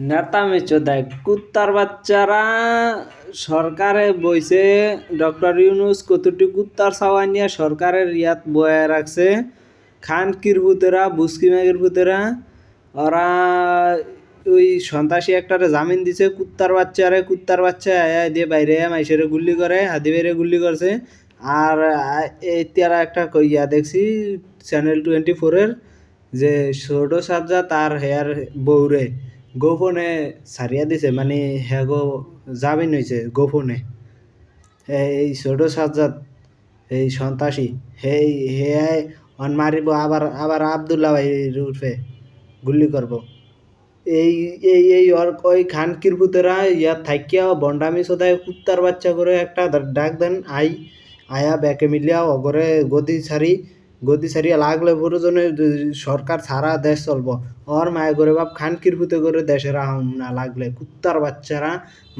নেতামি চোদাই কুত্তার বাচ্চারা সরকারে বইছে। ডক্টর ইউনুস কতটি কুত্তার ছাওয়া নিয়ে সরকারের ইয়াত বয়ে রাখছে। খানকির ভূতেরা বুসকি ম্যাগের ভূতেরা ওরা ওই সন্ত্রাসী একটারে জামিন দিছে। কুত্তার বাচ্চা আয়া দিয়ে বাইরে মাইসেরে গুল্লি করে, হাদি বাইরে গুল্লি করছে। আর এতিয়ারা একটা ইয়া দেখছি চ্যানেল 24-এর যে ছোট সাজ্জা তার হেয়ার বউরে গোপনে ছাড়িয়া দিছে, মানে হ্যাগো জামিন হয়েছে গোপনে। এই ছোট সাজ্জাদ এই সন্ত্রাসী সেই হে অন মারিব, আবার আবার আবদুল্লাহ ভাই উঠবে গুল্লি করব। এই এই এই ওই খানকির ভূতেরা ইয়ার থাকিয়া বন্ডামি সদায় কুত্তার বাচ্চা করে একটা ডাক দেন আয়া ব্যাকে মিলিয়া অগরে গদি ছাড়িয়া লাগলে প্রয়োজনে সরকার সারা দেশ চলবো। ওর মায়া করে বাপ খানকির ভূতে করে দেশের আহম না লাগলে কুত্তার বাচ্চারা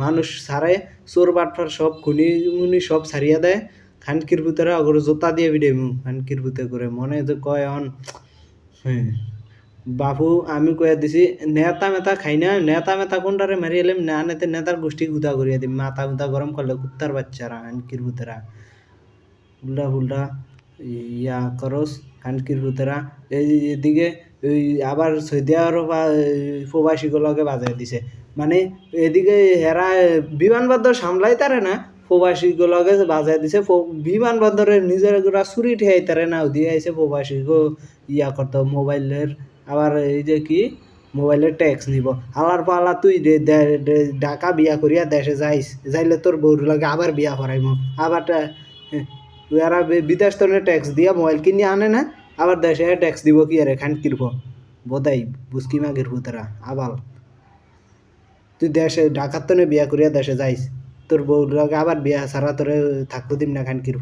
মানুষ ছাড়ে, চোর বাটফার সব খুনি মুনি সব ছাড়িয়া দেয়। খানকির ভূতেরা অগরে জোতা দিয়ে বিডেমু খানকির ভূতে করে মনে তো কয় অন। হ্যাঁ বাপু আমি কইয়া দিছি নেতা মেতা খাই না, নেতা মেতা কোনটারে মারি এলাম না, নেতে নেতার গোষ্ঠী গুদা করিয়া দিম। মাথা মুথা গরম করলে কুত্তার বাচ্চারা খানকির ভূতেরা উল্টা ফুল্টা ইয়া করস খানকির ভূতেরা। এদিকে ওই আবার সৌদি আরব প্রবাসীগুলোকে বাজায় দিছে, মানে এদিকে হেরা বিমানবন্দর সামলাই তারে না, প্রবাসীগুলোকে বাজায় দিছে। বিমানবন্দরের নিজের গুলা চুরি ঠেয়াই তারে না, দিয়ে আইছে প্রবাসীকে ইয়া করতে মোবাইলের। আবার এই যে কি মোবাইলের ট্যাক্স নিব। আলার পালা তুই ঢাকা বিয়া করিয়া দেশে যাইলে তোর বউর লাগে আবার বিয়া করাইম, আবার এরা বিদেশ তো ট্যাক্স দিয়া মোবাইল কিনে আনে না, আবার দেশে ট্যাক্স দিব কি আরে খানকির বোধাই বুসকি মাগের ভূতেরা আবাল। তুই দেশে ঢাকার তো বিয়া করিয়া দেশে যাইস, তোর বউর লাগে আবার বিয়া ছাড়া তোরে থাকতে দিম না খানকির